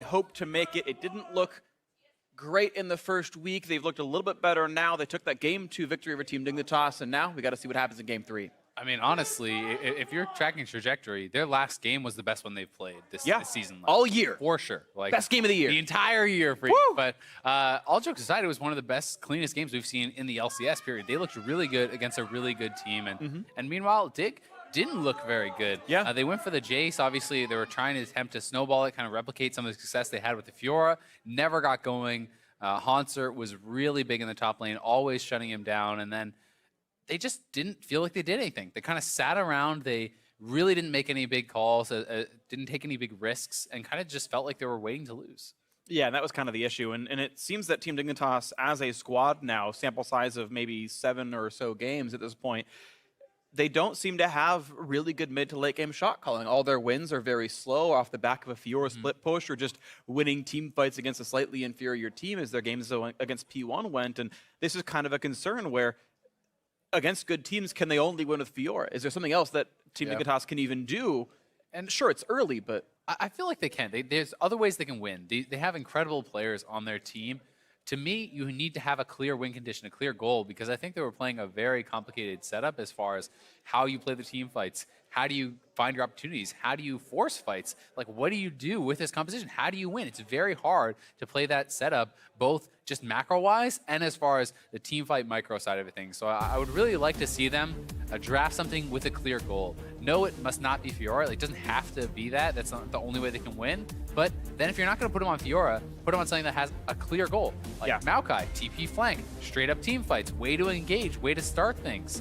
hoped to make it. It didn't look great in the first week. They've looked a little bit better now. They took that Game 2 victory over Team Dignitas, and now we got to see what happens in Game 3. I mean, honestly, if you're tracking trajectory, their last game was the best one they've played this season. All year. For sure. Like, best game of the year. The entire year for you. But all jokes aside, it was one of the best, cleanest games we've seen in the LCS period. They looked really good against a really good team. And meanwhile, Dig didn't look very good. Yeah. They went for the Jace. Obviously, they were trying to attempt to snowball it, kind of replicate some of the success they had with the Fiora. Never got going. Hansert was really big in the top lane, always shutting him down. And then they just didn't feel like they did anything. They kind of sat around. They really didn't make any big calls, didn't take any big risks, and kind of just felt like they were waiting to lose. Yeah, and that was kind of the issue. And it seems that Team Dignitas, as a squad now, sample size of maybe 7 or so games at this point, they don't seem to have really good mid to late game shot calling. All their wins are very slow off the back of a Fiora split push or just winning team fights against a slightly inferior team as their games against P1 went. And this is kind of a concern where against good teams, can they only win with Fiora? Is there something else that Team Dignitas can even do? And sure, it's early, but I feel like they can. There's other ways they can win. They have incredible players on their team. To me, you need to have a clear win condition, a clear goal, because I think they were playing a very complicated setup as far as how you play the team fights. How do you find your opportunities? How do you force fights? Like, what do you do with this composition? How do you win? It's very hard to play that setup, both just macro-wise and as far as the team fight micro side of things. So I would really like to see them draft something with a clear goal. No, it must not be Fiora. Like, it doesn't have to be that. That's not the only way they can win. But then if you're not going to put them on Fiora, put them on something that has a clear goal. Like Maokai, TP flank, straight up team fights, way to engage, way to start things.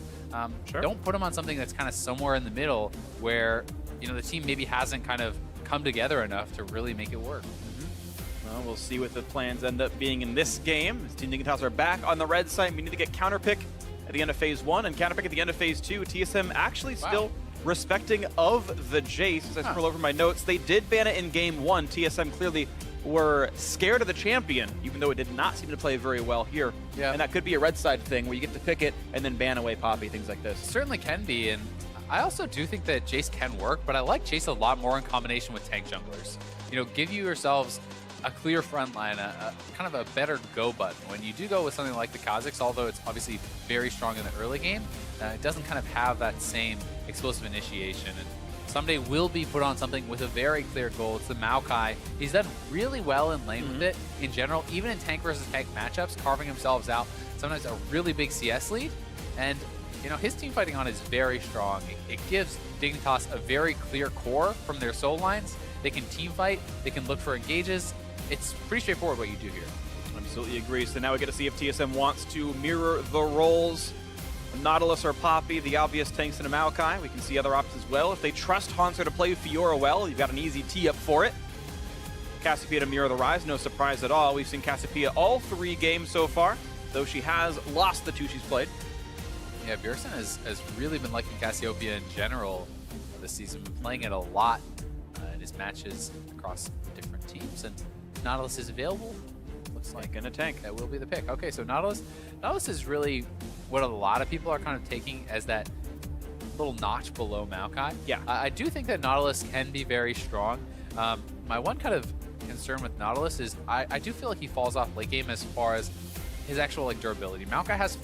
Don't put them on something that's kind of somewhere in the middle where, you know, the team maybe hasn't kind of come together enough to really make it work. Well, we'll see what the plans end up being in this game. As Team Dignitas are back on the red side. We need to get counter pick at the end of phase 1 and counter pick at the end of phase 2. TSM actually still respecting of the Jace. As I scroll over my notes, they did ban it in game 1. TSM clearly were scared of the champion, even though it did not seem to play very well here. And that could be a red side thing where you get to pick it and then ban away Poppy, things like this. Certainly can be, and I also do think that Jace can work, but I like Jace a lot more in combination with tank junglers. You know, give yourselves a clear front line, a kind of a better go button. When you do go with something like the Kha'Zix, although it's obviously very strong in the early game, it doesn't kind of have that same explosive initiation. And someday will be put on something with a very clear goal. It's the Maokai. He's done really well in lane with it in general, even in tank versus tank matchups, carving themselves out sometimes a really big CS lead. And you know, his team fighting on is very strong. It gives Dignitas a very clear core from their soul lines. They can team fight, they can look for engages. It's pretty straightforward what you do here. Absolutely agree. So now we get to see if TSM wants to mirror the roles. Nautilus or Poppy, the obvious tanks in a Maokai. We can see other options as well. If they trust Hansert to play Fiora well, you've got an easy tee up for it. Cassiopeia to mirror the Rise, no surprise at all. We've seen Cassiopeia all 3 games so far, though she has lost the 2 she's played. Yeah, Bjergsen has really been liking Cassiopeia in general this season, been playing it a lot in his matches across different teams, and Nautilus is available. Looks like in a tank. That will be the pick. Okay, so Nautilus is really what a lot of people are kind of taking as that little notch below Maokai. Yeah. I do think that Nautilus can be very strong. My one kind of concern with Nautilus is I do feel like he falls off late game as far as his actual like durability. Maokai has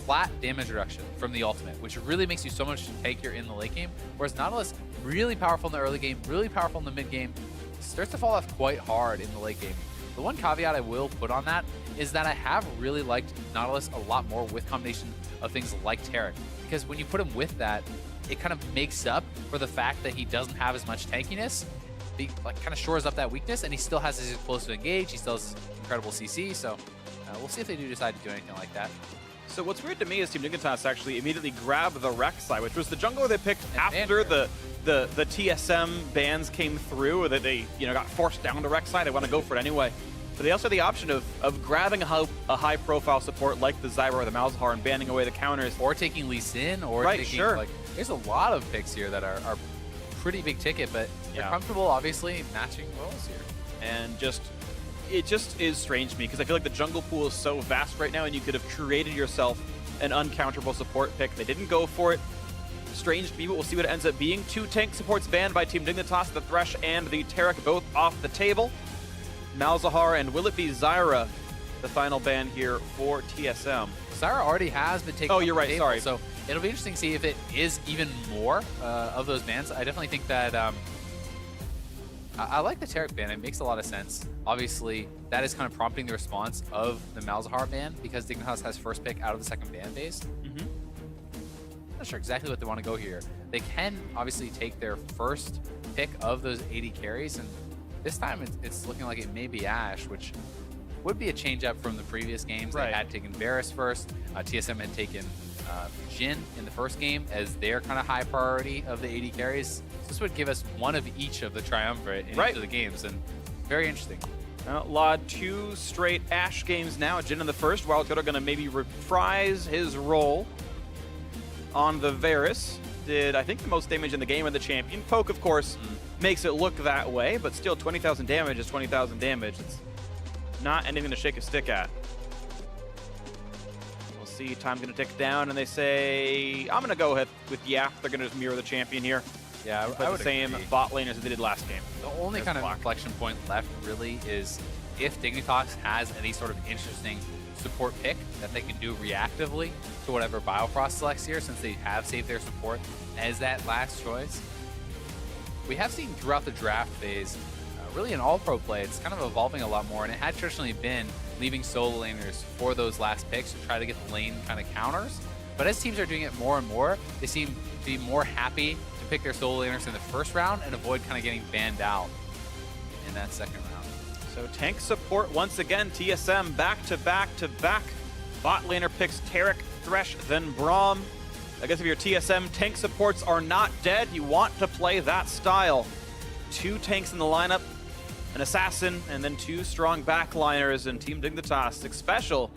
flat damage reduction from the ultimate, which really makes you so much tankier in the late game, whereas Nautilus, really powerful in the early game, really powerful in the mid game, starts to fall off quite hard in the late game. The one caveat I will put on that is that I have really liked Nautilus a lot more with combination of things like Taric, because when you put him with that, it kind of makes up for the fact that he doesn't have as much tankiness. He like kind of shores up that weakness, and he still has his explosive engage, he still has incredible CC, so we'll see if they do decide to do anything like that. So what's weird to me is Team Dignitas actually immediately grabbed the Rek'Sai, which was the jungler they picked after the TSM bans came through, or that they got forced down to Rek'Sai. They want to go for it anyway. But they also have the option of grabbing a high-profile support like the Zyra or the Malzahar and banning away the counters. Or taking Lee Sin, or taking, like, there's a lot of picks here that are pretty big ticket, but they're comfortable, obviously, matching roles here. And it just is strange to me, because I feel like the jungle pool is so vast right now, and you could have created yourself an uncounterable support pick. They didn't go for it. Strange to me, but we'll see what it ends up being. 2 tank supports banned by Team Dignitas, the Thresh and the Taric both off the table. Malzahar, and will it be Zyra, the final ban here for TSM? Zyra already has been taken. Oh, you're right. Sorry. So it'll be interesting to see if it is even more of those bans. I definitely think that I like the Taric ban. It makes a lot of sense. Obviously, that is kind of prompting the response of the Malzahar ban because Dignitas has first pick out of the second ban phase. Not sure exactly what they want to go here. They can obviously take their first pick of those 80 carries, and this time it's looking like it may be Ashe, which would be a change up from the previous games. Right. They had taken Varus first. TSM had taken Jhin in the first game as their kind of high priority of the 80 carries. This would give us one of each of the triumvirate in each of the games, and very interesting. Outlawed 2 straight Ashe games now. Jhin in the first. Wildcard are going to maybe reprise his role on the Varus. Did, I think, the most damage in the game of the champion. Poke, of course, makes it look that way, but still 20,000 damage is 20,000 damage. It's not anything to shake a stick at. We'll see. Time's going to tick down, and they say, I'm going to go ahead with Yap. They're going to just mirror the champion here. Yeah, I would the same agree. bot lane as they did last game. The only kind of inflection point left really is if Dignitas has any sort of interesting support pick that they can do reactively to whatever Biofrost selects here, since they have saved their support as that last choice. We have seen throughout the draft phase, really in all pro play, it's kind of evolving a lot more, and it had traditionally been leaving solo laners for those last picks to try to get the lane kind of counters. But as teams are doing it more and more, they seem to be more happy to pick their solo laners in the first round and avoid kind of getting banned out in that second round. So tank support once again. TSM back to back to back. Bot laner picks Taric, Thresh, then Braum. I guess if your TSM tank supports are not dead, you want to play that style. 2 tanks in the lineup, an assassin, and then 2 strong backliners, and Team Dignitas 6 special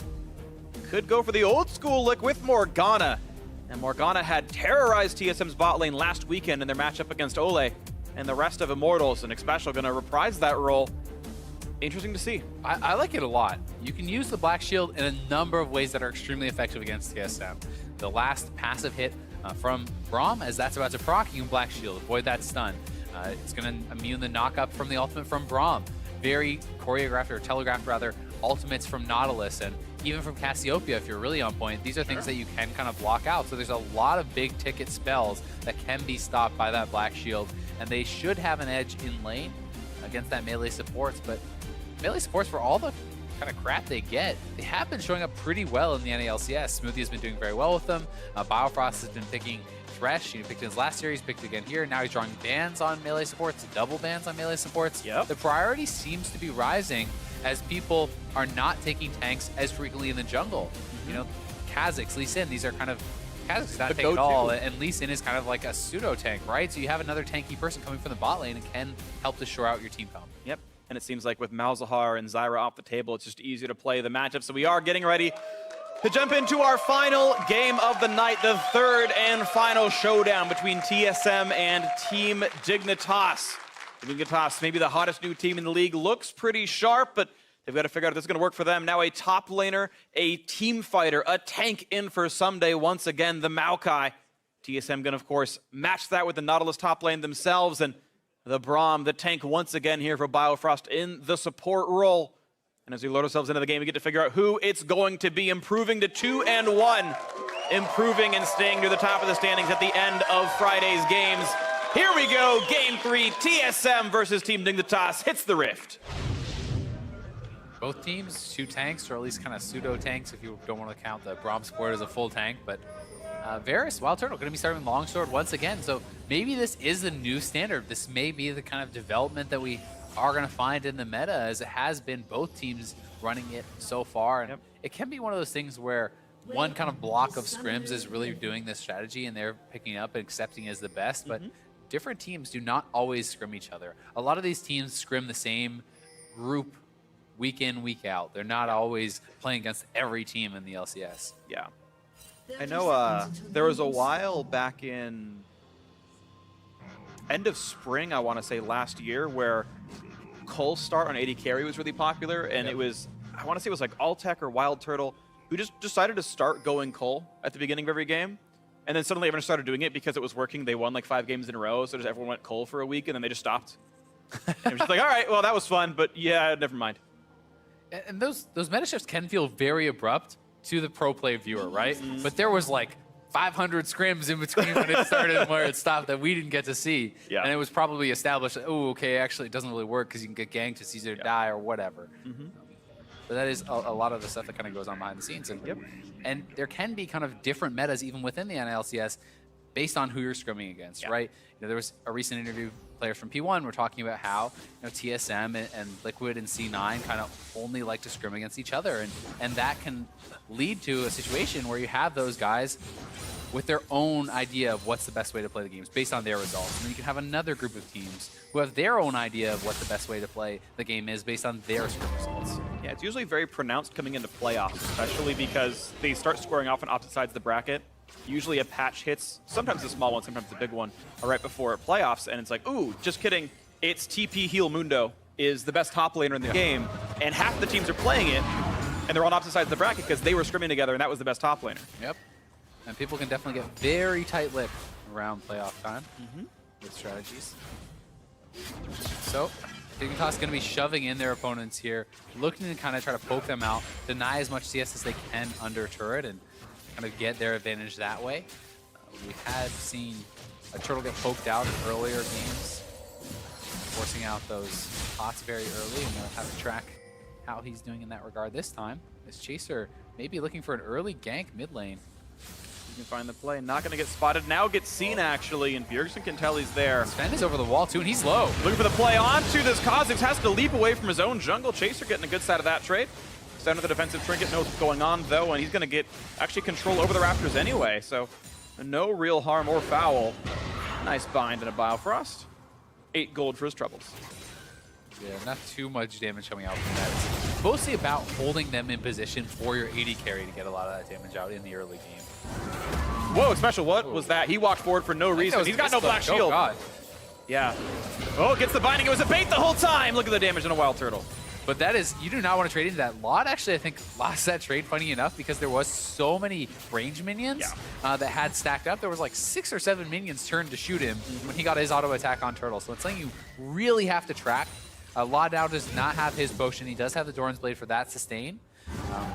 could go for the old school look with Morgana. And Morgana had terrorized TSM's bot lane last weekend in their matchup against Ole and the rest of Immortals, and Xpecial gonna reprise that role. Interesting to see. I like it a lot. You can use the Black Shield in a number of ways that are extremely effective against TSM. The last passive hit from Braum, as that's about to proc, you can Black Shield, avoid that stun. It's going to immune the knock-up from the ultimate from Braum. Very choreographed, or telegraphed rather, ultimates from Nautilus, and even from Cassiopeia if you're really on point. These are things that you can kind of block out. So there's a lot of big ticket spells that can be stopped by that Black Shield, and they should have an edge in lane against that melee supports. But melee supports, for all the kind of crap they get, they have been showing up pretty well in the NALCS. Smoothie has been doing very well with them. Biofrost has been picking Thresh. He picked in his last series, picked again here. Now he's drawing bans on melee supports, double bans on melee supports. Yep. The priority seems to be rising as people are not taking tanks as frequently in the jungle. You know, Kha'Zix, Lee Sin, these are kind of, Kha'Zix is not a tank at all, and Lee Sin is kind of like a pseudo tank, right? So you have another tanky person coming from the bot lane and can help to shore out your team comp. Yep. And it seems like with Malzahar and Zyra off the table, it's just easier to play the matchup. So we are getting ready to jump into our final game of the night, the third and final showdown between TSM and Team Dignitas. Dignitas, maybe the hottest new team in the league, looks pretty sharp, but they've got to figure out if this is going to work for them. Now a top laner, a team fighter, a tank in for someday once again, the Maokai. TSM going to, of course, match that with the Nautilus top lane themselves, and the Braum, the tank once again here for Biofrost in the support role. And as we load ourselves into the game, we get to figure out who it's going to be, improving to 2-1. Improving and staying near the top of the standings at the end of Friday's games. Here we go, Game 3, TSM versus Team Dignitas hits the rift. Both teams, 2 tanks, or at least kind of pseudo tanks if you don't want to count the Braum support as a full tank, but Varus, Wild Turtle, going to be starting with Longsword once again, so maybe this is the new standard. This may be the kind of development that we are going to find in the meta, as it has been both teams running it so far. And it can be one of those things where one kind of block of scrims is really doing this strategy and they're picking up and accepting as the best, but different teams do not always scrim each other. A lot of these teams scrim the same group week in, week out. They're not always playing against every team in the LCS. Yeah. I know there was a while back in end of spring, I want to say last year, where Cole start on 80 carry was really popular, and it was, I want to say it was like Altec or Wild Turtle who just decided to start going Cole at the beginning of every game, and then suddenly everyone started doing it because it was working. They won like 5 games in a row, so just everyone went Cole for a week, and then they just stopped. And it was just like, all right, well, that was fun, but yeah, never mind. And those meta shifts can feel very abrupt to the pro play viewer, right? But there was like 500 scrims in between when it started and where it stopped that we didn't get to see. Yeah. And it was probably established that, oh, okay, actually it doesn't really work because you can get ganked, it's easier to die or whatever. But that is a lot of the stuff that kind of goes on behind the scenes. And there can be kind of different metas even within the NLCS based on who you're scrimming against, right? You know, there was a recent interview, players from P1 were talking about how TSM and Liquid and C9 kind of only like to scrim against each other. And that can lead to a situation where you have those guys with their own idea of what's the best way to play the games based on their results. And then you can have another group of teams who have their own idea of what the best way to play the game is based on their scrim results. Yeah, it's usually very pronounced coming into playoffs, especially because they start scoring off on opposite sides of the bracket. Usually a patch hits, sometimes a small one, sometimes a big one, right before playoffs, and it's like, ooh, just kidding, it's TP Heal Mundo is the best top laner in the game, and half the teams are playing it, and they're on opposite sides of the bracket because they were scrimming together, and that was the best top laner. Yep. And people can definitely get very tight-lipped around playoff time with strategies. So, Dignitas is going to be shoving in their opponents here, looking to kind of try to poke them out, deny as much CS as they can under turret, and kind of get their advantage that way. We had seen a turtle get poked out in earlier games, forcing out those pots very early, and we'll have to track how he's doing in that regard this time. This Chaser may be looking for an early gank mid lane. You can find the play. Not going to get spotted. Now gets seen, actually, and Bjergsen can tell he's there. Sven is over the wall, too, and he's low. Looking for the play onto this Kha'Zix. Has to leap away from his own jungle. Chaser getting a good side of that trade. Down to the defensive trinket, knows what's going on, though, and he's going to get actually control over the Raptors anyway, so no real harm or foul. Nice bind and a Biofrost. 8 gold for his troubles. Yeah, not too much damage coming out from that. It's mostly about holding them in position for your AD carry to get a lot of that damage out in the early game. Whoa, special, what was that? He walked forward for no reason. He's got no black shield. Oh, God. Yeah. Oh, gets the binding. It was a bait the whole time. Look at the damage on a Wild Turtle. But that is, you do not want to trade into that. Lot actually, I think, lost that trade, funny enough, because there was so many range minions that had stacked up. There was like 6 or 7 minions turned to shoot him when he got his auto attack on Turtle. So it's something you really have to track. Law now does not have his potion. He does have the Doran's Blade for that sustain,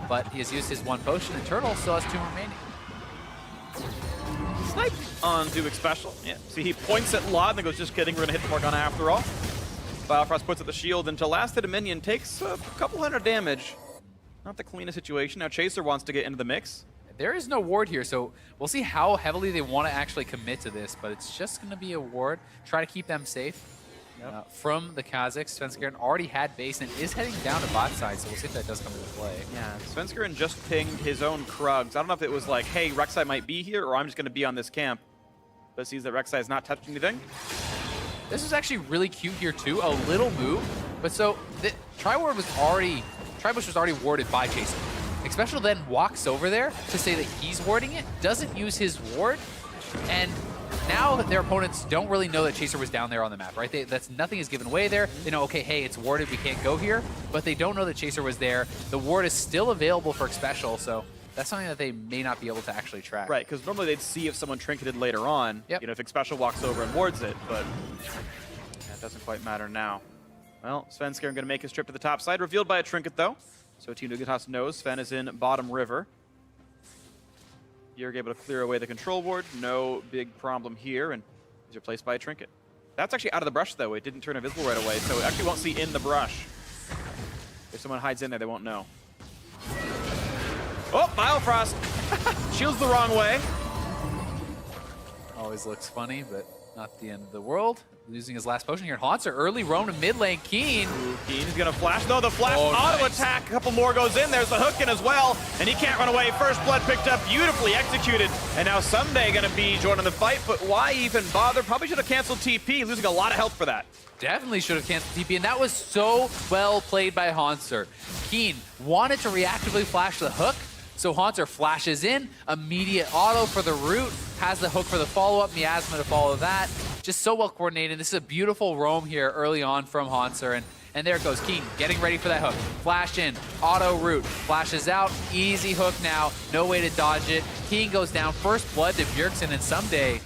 but he has used his 1 potion, and Turtle still has 2 remaining. Snipe on Dubik special. Yeah. See, he points at Law and then goes, just kidding, we're going to hit the Morgana after all. Biofrost puts up the shield until last hit a minion, takes a couple hundred damage. Not the cleanest situation. Now Chaser wants to get into the mix. There is no ward here, so we'll see how heavily they want to actually commit to this, but it's just going to be a ward. Try to keep them safe. From the Kha'Zix, Svenskeren already had base and is heading down to bot side, so we'll see if that does come into play. Yeah, Svenskeren just pinged his own Krugs. I don't know if it was like, hey, Rek'Sai might be here, or I'm just going to be on this camp. But sees that Rek'Sai has not touched anything. This is actually really cute here too, a little move. But so the Tribush was already warded by Chaser. Xpecial then walks over there to say that he's warding it, doesn't use his ward, and now their opponents don't really know that Chaser was down there on the map, right? Nothing is given away there. They know, okay, hey, it's warded, we can't go here, but they don't know that Chaser was there. The ward is still available for Xpecial, so that's something that they may not be able to actually track. Right, because normally they'd see if someone trinketed later on, you know, if Xpecial walks over and wards it, but that doesn't quite matter now. Well, Svenskeren going to make his trip to the top side, revealed by a trinket though. So Team Dignitas knows Sven is in bottom river. Bjerg able to clear away the control ward, no big problem here, and he's replaced by a trinket. That's actually out of the brush though, it didn't turn invisible right away, so it actually won't see in the brush. If someone hides in there, they won't know. Oh, Biofrost! Shields the wrong way. Always looks funny, but not the end of the world. Losing his last potion here. Hauntzer early roam to mid lane. Keen. Keen is going to flash. No, the flash auto attack. A couple more goes in. There's the hook in as well. And he can't run away. First blood picked up. Beautifully executed. And now Someday going to be joining the fight. But why even bother? Probably should have canceled TP. Losing a lot of health for that. Definitely should have canceled TP. And that was so well played by Hauntzer. Keen wanted to reactively flash the hook. So Hauntzer flashes in, immediate auto for the root, has the hook for the follow-up, Miasma to follow that. Just so well coordinated. This is a beautiful roam here early on from Hauntzer, and there it goes. Keen getting ready for that hook. Flash in, auto root, flashes out, easy hook now, no way to dodge it. Keen goes down, first blood to Bjergsen, and Someday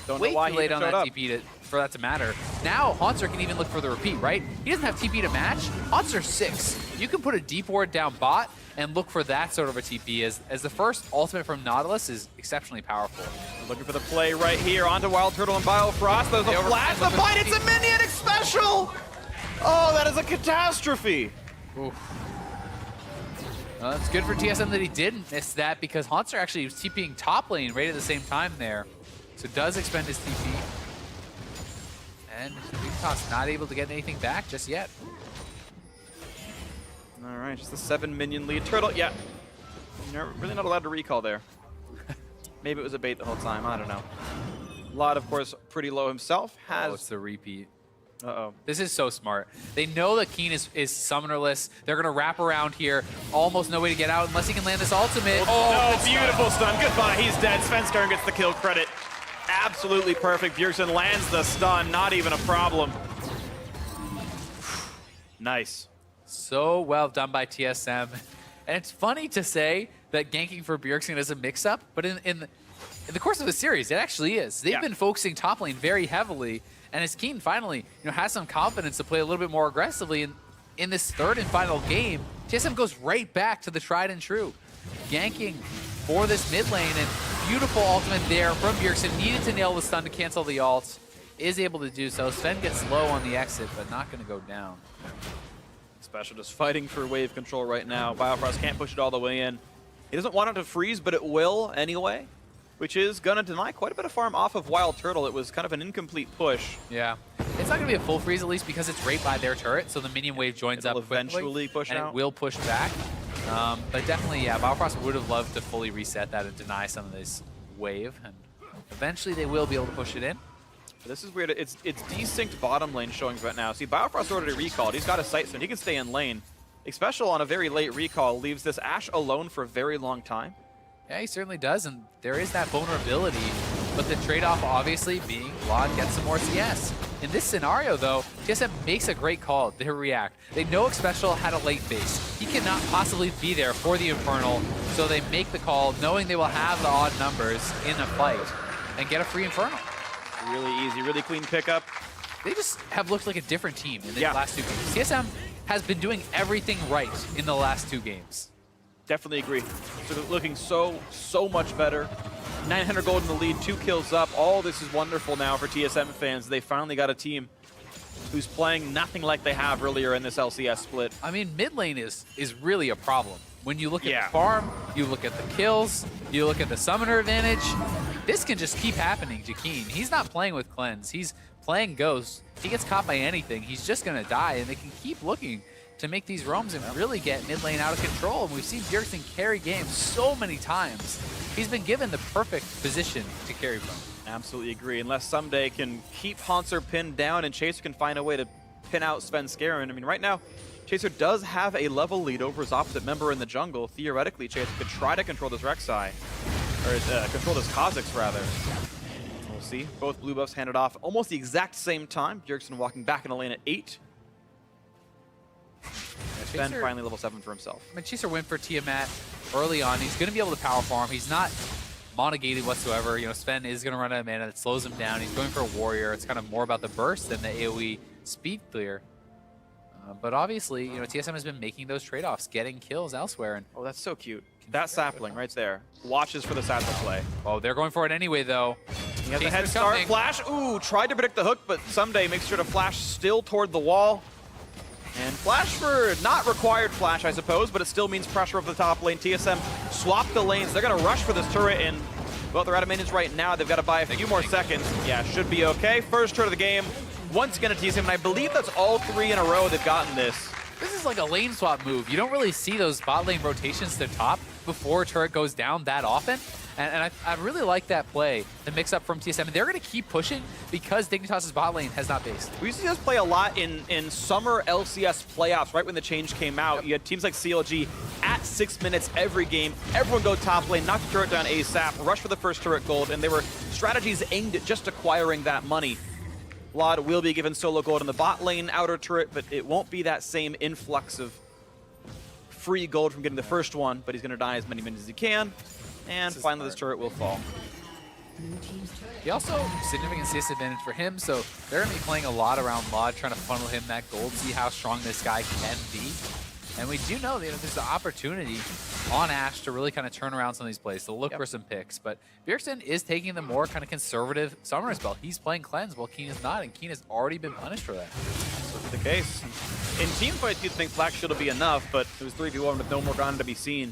don't know why he late on that up. TP for that to matter. Now, Haunter can even look for the repeat, right? He doesn't have TP to match. Haunter's 6. You can put a deep ward down bot and look for that sort of a TP as the first ultimate from Nautilus is exceptionally powerful. Looking for the play right here onto Wild Turtle and Biofrost. There's a flash, the fight, it's a minion, it's special! Oh, that is a catastrophe. Oof. Well, it's good for TSM that he didn't miss that because Haunter actually was TPing top lane right at the same time there. So does expend his TP. And Dignitas not able to get anything back just yet. All right, just the 7 minion lead. Turtle, yeah. You're really not allowed to recall there. Maybe it was a bait the whole time, I don't know. Lot, of course, pretty low himself. Oh, it's the repeat. Uh-oh. This is so smart. They know that Keen is summonerless. They're going to wrap around here. Almost no way to get out unless he can land this ultimate. Oh, no, beautiful stun. Goodbye, he's dead. Svenskern gets the kill credit. Absolutely perfect. Bjergsen lands the stun. Not even a problem. Nice. So well done by TSM. And it's funny to say that ganking for Bjergsen is a mix-up, but in the course of the series, it actually is. They've been focusing top lane very heavily, and as Keen finally has some confidence to play a little bit more aggressively in this third and final game, TSM goes right back to the tried and true. Ganking for this mid lane, and beautiful ultimate there from Bjergsen. Needed to nail the stun to cancel the ult. Is able to do so. Sven gets low on the exit, but not going to go down. Special just fighting for wave control right now. Biofrost can't push it all the way in. He doesn't want it to freeze, but it will anyway, which is going to deny quite a bit of farm off of Wild Turtle. It was kind of an incomplete push. Yeah. It's not going to be a full freeze, at least, because it's right by their turret, so the minion wave joins up eventually push and out. It will push back. But definitely, yeah, Biofrost would have loved to fully reset that and deny some of this wave, and eventually they will be able to push it in. This is weird. It's desynced bottom lane showings right now. See, Biofrost already recalled. He's got a sight soon. He can stay in lane. Special on a very late recall leaves this Ashe alone for a very long time. Yeah, he certainly does, and there is that vulnerability. But the trade-off, obviously, being Vlad gets some more CS. In this scenario, though, TSM makes a great call. They react. They know Special had a late base. He cannot possibly be there for the Infernal, so they make the call, knowing they will have the odd numbers in a fight, and get a free Infernal. Really easy, really clean pickup. They just have looked like a different team in the last 2 games. TSM has been doing everything right in the last 2 games. Definitely agree. So looking so much better. 900 gold in the lead, 2 kills up. All this is wonderful now for TSM fans. They finally got a team who's playing nothing like they have earlier in this LCS split. I mean, mid lane is really a problem. When you look at the farm, you look at the kills, you look at the summoner advantage, this can just keep happening to Keen. He's not playing with Cleanse. He's playing Ghost. If he gets caught by anything, he's just going to die, and they can keep looking to make these roams and really get mid lane out of control. And we've seen Bjergsen carry games so many times. He's been given the perfect position to carry from. Absolutely agree. Unless someday can keep Haunter pinned down and Chaser can find a way to pin out Svenskeren. I mean, right now, Chaser does have a level lead over his opposite member in the jungle. Theoretically, Chaser could try to control this Rek'Sai, or control this Kha'Zix, rather. We'll see. Both blue buffs handed off almost the exact same time. Bjergsen walking back in the lane at 8. Sven finally level 7 for himself. I mean, Chaser went for Tiamat early on. He's going to be able to power farm. He's not monogated whatsoever. You know, Sven is going to run out of mana. That slows him down. He's going for a warrior. It's kind of more about the burst than the AoE speed clear. But obviously, you know, TSM has been making those trade-offs, getting kills elsewhere. And oh, that's so cute. That sapling right there. Watches for the sapling play. Oh, they're going for it anyway, though. He has a head start. Coming. Flash. Ooh, tried to predict the hook, but someday makes sure to flash still toward the wall. And flash for not required flash, I suppose, but it still means pressure over the top lane. TSM swapped the lanes. They're going to rush for this turret, and well, they're out of minions right now. They've got to buy a few more seconds. Yeah, should be okay. First turret of the game. Once again a TSM, and I believe that's all 3 in a row they've gotten this. This is like a lane swap move. You don't really see those bot lane rotations to top before a turret goes down that often. And I really like that play, the mix-up from TSM. And they're going to keep pushing because Dignitas' bot lane has not based. We used to see us play a lot in summer LCS playoffs, right when the change came out. Yep. You had teams like CLG at 6 minutes every game. Everyone go top lane, knock the turret down ASAP, rush for the first turret gold, and they were strategies aimed at just acquiring that money. Vlad will be given solo gold in the bot lane outer turret, but it won't be that same influx of free gold from getting the first one, but he's going to die as many minions as he can. And finally, this turret will fall. He also, significant CS advantage for him, so they're going to be playing a lot around Lod, trying to funnel him that gold, see how strong this guy can be. And we do know that there's the opportunity on Ashe to really kind of turn around some of these plays, to look for some picks. But Bjergsen is taking the more kind of conservative summoner spell. He's playing Cleanse while Keen is not, and Keen has already been punished for that. That's the case. In teamfights, you'd think Black Shield would be enough, but it was 3v1 with no Morgana to be seen.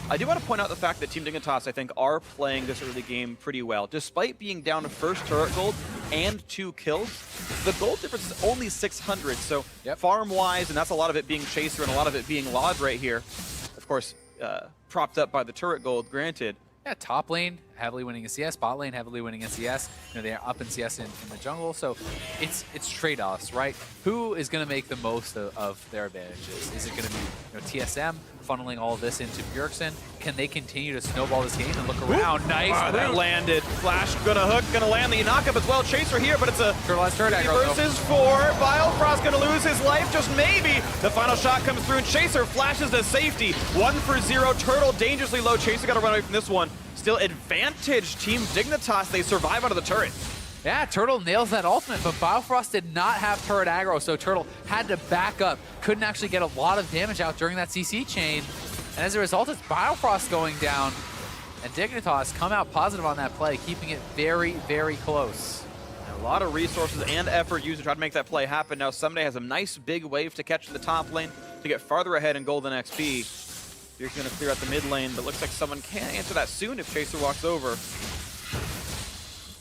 I do want to point out the fact that Team Dignitas, I think, are playing this early game pretty well. Despite being down to first turret gold and 2 kills, the gold difference is only 600, so farm-wise, and that's a lot of it being Chaser and a lot of it being Lod right here. Of course, propped up by the turret gold, granted. Yeah, top lane heavily winning in CS, bot lane heavily winning in CS. You know, they're up in CS in the jungle, so it's trade-offs, right? Who is going to make the most of their advantages? Is it going to be TSM funneling all of this into Bjergsen? Can they continue to snowball this game and look around? Ooh. Nice, that landed. Flash gonna hook, gonna land the knockup as well. Chaser here, but it's a turret aggro versus 4. Biofrost gonna lose his life, just maybe. The final shot comes through, and Chaser flashes to safety. 1 for 0. Turtle dangerously low. Chaser gotta run away from this one. Still advantage Team Dignitas. They survive out of the turret. Yeah, Turtle nails that ultimate, but Biofrost did not have turret aggro, so Turtle had to back up. Couldn't actually get a lot of damage out during that CC chain. And as a result, it's Biofrost going down. And Dignitas come out positive on that play, keeping it very, very close. A lot of resources and effort used to try to make that play happen. Now Someday has a nice big wave to catch in the top lane to get farther ahead in golden XP. You're going to clear out the mid lane, but looks like someone can't answer that soon if Chaser walks over.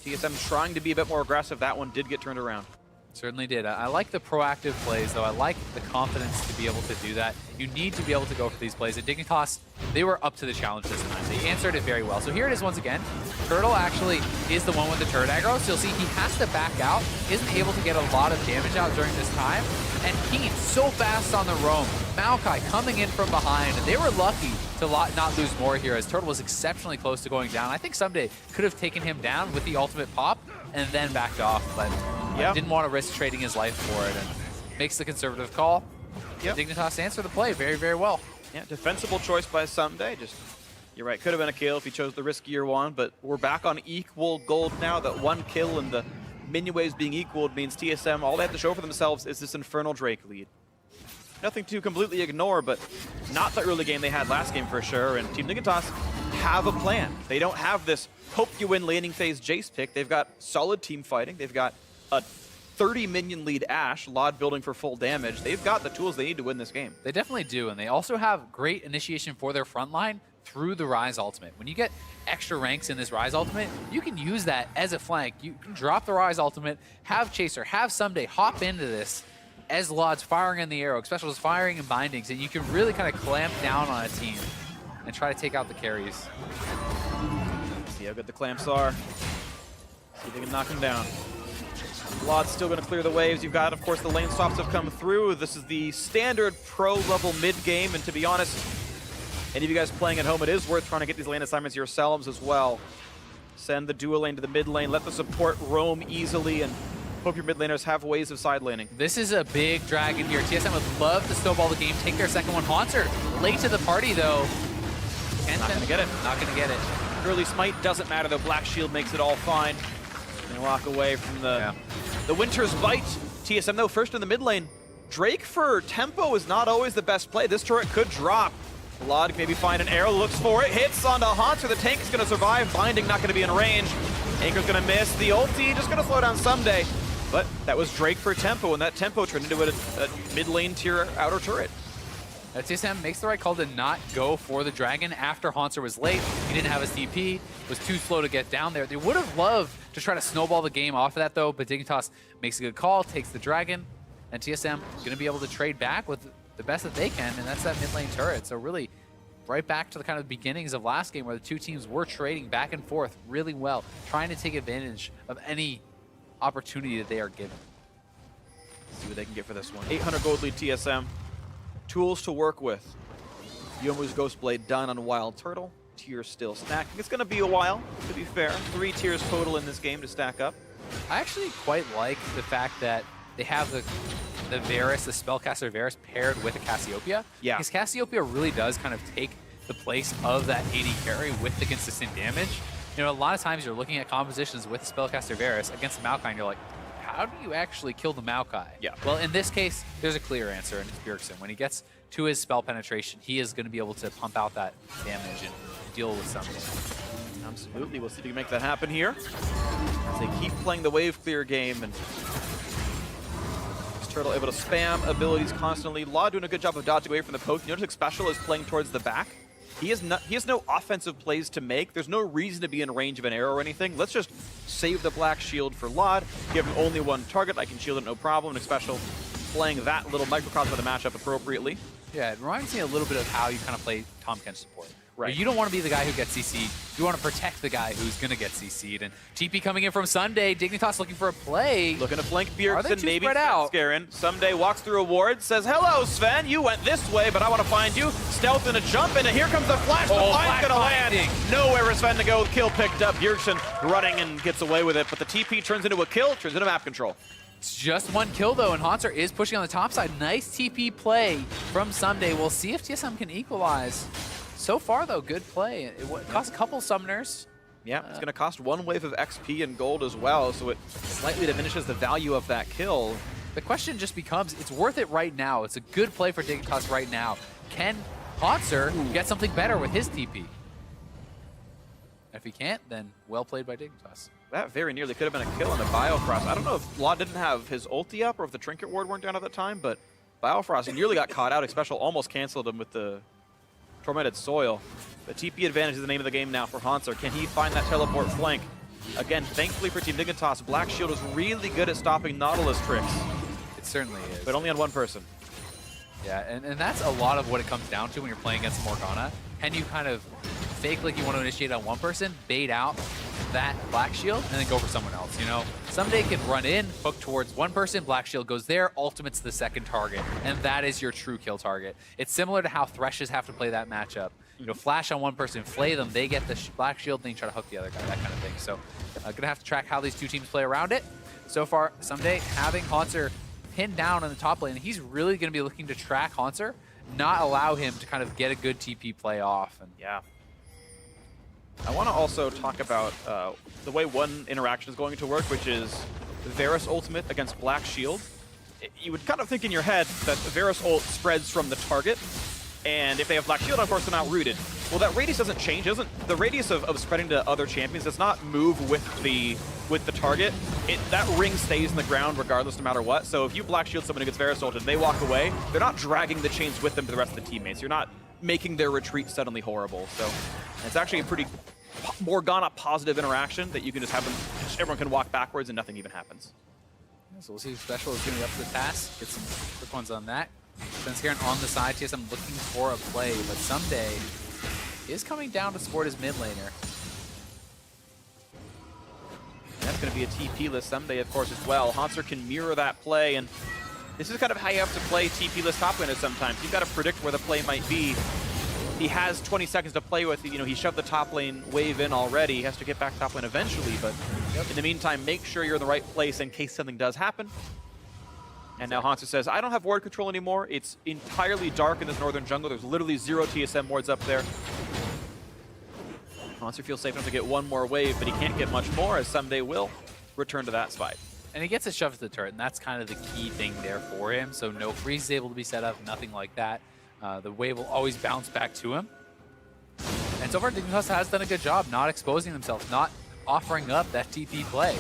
TSM trying to be a bit more aggressive. That one did get turned around. Certainly did. I like the proactive plays, though. I like the confidence to be able to do that. You need to be able to go for these plays. At Dignitas, they were up to the challenge this time. They answered it very well. So here it is once again. Turtle actually is the one with the turret aggro. So you'll see he has to back out. Isn't able to get a lot of damage out during this time. And Keen so fast on the roam. Maokai coming in from behind. And they were lucky to not lose more here, as Turtle was exceptionally close to going down. I think Someday could have taken him down with the ultimate pop and then backed off. But didn't want to risk trading his life for it, and makes the conservative call. Dignitas answer the play very, very well. Yeah, defensible choice by Someday. Just, you're right, could have been a kill if he chose the riskier one, but we're back on equal gold now. That 1 kill and the minion waves being equaled means TSM, all they have to show for themselves is this Infernal Drake lead. Nothing to completely ignore, but not the early game they had last game for sure, and Team Dignitas have a plan. They don't have this hope you win laning phase Jace pick. They've got solid team fighting. They've got a 30 minion lead Ashe, Lod building for full damage. They've got the tools they need to win this game. They definitely do, and they also have great initiation for their front line through the Rise ultimate. When you get extra ranks in this Rise ultimate, you can use that as a flank. You can drop the Rise ultimate, have Chaser, have Someday hop into this as Lod's firing in the arrow, Special's firing and bindings, and you can really kind of clamp down on a team and try to take out the carries. See how good the clamps are. See if they can knock him down. Lod's still going to clear the waves. You've got, of course, the lane stops have come through. This is the standard pro-level mid-game, and to be honest, any of you guys playing at home, it is worth trying to get these lane assignments yourselves as well. Send the dual lane to the mid lane, let the support roam easily, and hope your mid laners have ways of side laning. This is a big dragon here. TSM would love to snowball the game, take their second one. Haunter late to the party, though. Not going to get it. Not going to get it. Early smite doesn't matter, though. Black Shield makes it all fine. They walk away from the Winter's Bite. TSM, though, first in the mid lane. Drake for tempo is not always the best play. This turret could drop. Lod maybe find an arrow, looks for it, hits onto Haunter. The tank is going to survive. Binding not going to be in range. Anchor's going to miss. The ulti just going to slow down Someday. But that was Drake for tempo, and that tempo turned into a mid lane tier outer turret. TSM makes the right call to not go for the dragon after Haunter was late. He didn't have his TP, was too slow to get down there. They would have loved to try to snowball the game off of that, though, but Dignitas makes a good call, takes the dragon, and TSM is going to be able to trade back with the best that they can, and that's that mid lane turret. So really, right back to the kind of beginnings of last game where the two teams were trading back and forth really well, trying to take advantage of any opportunity that they are given. See what they can get for this one. 800 gold lead TSM. Tools to work with. Yomu's Ghostblade done on Wild Turtle. Tiers still stacking. It's going to be a while, to be fair. 3 tiers total in this game to stack up. I actually quite like the fact that they have the Varus, the spellcaster Varus, paired with a Cassiopeia. Yeah. Because Cassiopeia really does kind of take the place of that AD carry with the consistent damage. You know, a lot of times you're looking at compositions with Spellcaster Varus against the Maokai, and you're like, how do you actually kill the Maokai? Yeah. Well, in this case, there's a clear answer, and it's Bjergsen. When he gets to his spell penetration, he is going to be able to pump out that damage and deal with something. Absolutely. We'll see if we can make that happen here. As they keep playing the wave clear game, and Turtle able to spam abilities constantly. Law doing a good job of dodging away from the poke. Notice Special is playing towards the back. He has no offensive plays to make. There's no reason to be in range of an arrow or anything. Let's just save the black shield for Lod. Give him only one target. I can shield it, no problem. And Special playing that little microcosm of the matchup appropriately. Yeah, it reminds me a little bit of how you kind of play Tahm Kench support. Right. You don't want to be the guy who gets CC'd. You want to protect the guy who's going to get CC'd. And TP coming in from Sunday. Dignitas looking for a play. Looking to flank Are they Bjergsen, too maybe spread out? Scarin. Someday walks through a ward, says, hello, Sven, you went this way, but I want to find you. Stealth and a jump, and here comes the flash. The flash gonna land. Nowhere for Sven to go. Kill picked up. Bjergsen running and gets away with it, but the TP turns into a kill, turns into map control. It's just one kill, though, and Haunter is pushing on the top side. Nice TP play from Someday. We'll see if TSM can equalize. So far, though, good play. It cost a couple summoners. Yeah, it's going to cost one wave of XP and gold as well, so it slightly diminishes the value of that kill. The question just becomes, it's worth it right now. It's a good play for Dignitas right now. Can Haunter get something better with his TP? If he can't, then well played by Dignitas. That very nearly could have been a kill on the Biofrost. I don't know if Law didn't have his ulti up or if the Trinket Ward weren't down at the time, but Biofrost nearly got caught out. Special almost canceled him with the Tormented Soil. The TP advantage is the name of the game now for Haunter. Can he find that teleport flank? Again, thankfully for Team Dignitas, Black Shield is really good at stopping Nautilus tricks. It certainly is. But only on one person. Yeah, and that's a lot of what it comes down to when you're playing against Morgana. Can you kind of fake like you want to initiate on one person, bait out that Black Shield, and then go for someone else, you know? Someday can run in, hook towards one person, Black Shield goes there, ultimate's the second target, and that is your true kill target. It's similar to how Threshes have to play that matchup. You know, flash on one person, flay them, they get the Black Shield, then you try to hook the other guy, that kind of thing. So, gonna have to track how these two teams play around it. So far, Someday having Haunter pinned down in the top lane, he's really gonna be looking to track Haunter, not allow him to kind of get a good TP play off. And yeah. I want to also talk about the way one interaction is going to work, which is Varus ultimate against Black Shield. You would kind of think in your head that Varus ult spreads from the target, and if they have Black Shield, of course, they're not rooted. Well, that radius doesn't change. The radius of spreading to other champions does not move with the target. That ring stays in the ground regardless, no matter what. So if you Black Shield someone who gets Varus ulted and they walk away, they're not dragging the chains with them to the rest of the teammates. You're not making their retreat suddenly horrible. So it's actually a pretty Morgana positive interaction that you can just have them, everyone can walk backwards and nothing even happens. So we'll see if Special is going to be up to the task. Get some quick ones on that. Svenskeren on the side. TSM looking for a play, but Someday is coming down to support his mid laner. That's going to be a TP-less Someday, of course, as well. Haunter can mirror that play, and this is kind of how you have to play TP-less top laners sometimes. You've got to predict where the play might be. He has 20 seconds to play with. You know, he shoved the top lane wave in already. He has to get back top lane eventually, but in the meantime, make sure you're in the right place in case something does happen. And now Haunter says, I don't have ward control anymore. It's entirely dark in this northern jungle. There's literally 0 TSM wards up there. Haunter feels safe enough to get one more wave, but he can't get much more, as Someday will return to that spot. And he gets it shoved to the turret, and that's kind of the key thing there for him. So no freeze is able to be set up, nothing like that. The wave will always bounce back to him. And so far, Dignitas has done a good job not exposing themselves, not offering up that TP play.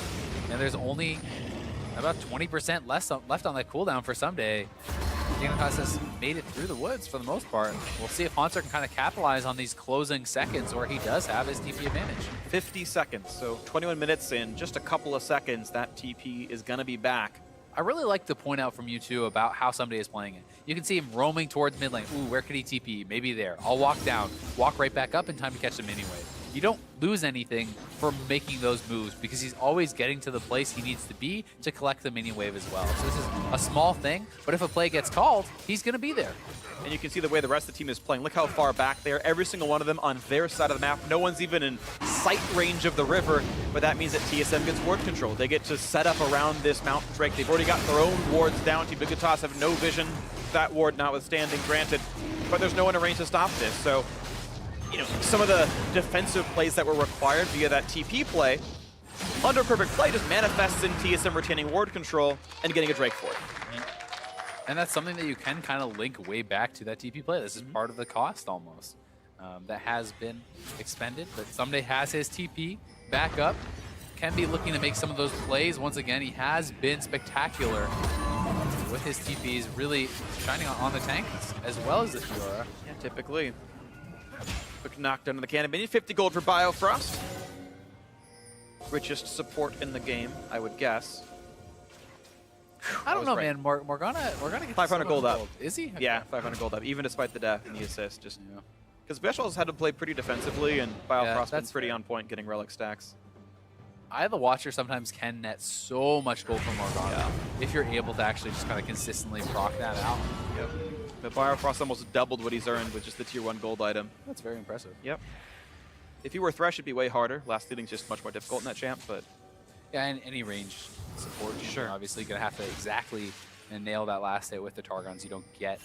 And there's only about 20% left on that cooldown for Someday. Dignitas has made it through the woods for the most part. We'll see if Haunter can kind of capitalize on these closing seconds where he does have his TP advantage. 50 seconds, so 21 minutes in just a couple of seconds, that TP is going to be back. I really like to point out from you two about how Someday is playing it. You can see him roaming towards mid lane. Ooh, where could he TP? Maybe there. I'll walk down, walk right back up in time to catch him anyway. You don't lose anything for making those moves because he's always getting to the place he needs to be to collect the mini wave as well. So this is a small thing, but if a play gets called, he's going to be there. And you can see the way the rest of the team is playing. Look how far back they are. Every single one of them on their side of the map. No one's even in sight range of the river, but that means that TSM gets ward control. They get to set up around this mountain drake. They've already got their own wards down. Team Dignitas have no vision, that ward notwithstanding, granted, but there's no one in range to stop this. So some of the defensive plays that were required via that TP play, under perfect play just manifests in TSM retaining ward control and getting a Drake for it. And that's something that you can kind of link way back to that TP play. This is part of the cost almost that has been expended, but Someday has his TP back up. Can be looking to make some of those plays. Once again, he has been spectacular with his TPs, really shining on the tank as well as the Fiora. Yeah, typically. Quick knockdown on the cannon. Maybe 50 gold for Biofrost. Richest support in the game, I would guess. I don't know, man. Morgana gets 500 gold up. Is he? Okay. Yeah, 500 gold up, even despite the death and the assist. Just because Special's had to play pretty defensively, and Biofrost's been pretty on point getting relic stacks. I, the watcher, sometimes can net so much gold from Morgana if you're able to actually just kind of consistently proc that out. Yep. But Biofrost almost doubled what he's earned with just the tier 1 gold item. That's very impressive. Yep. If he were Thresh, it'd be way harder. Last leading's just much more difficult in that champ, but... Yeah, and any range support, you're obviously going to have to exactly nail that last hit with the Targons. You don't get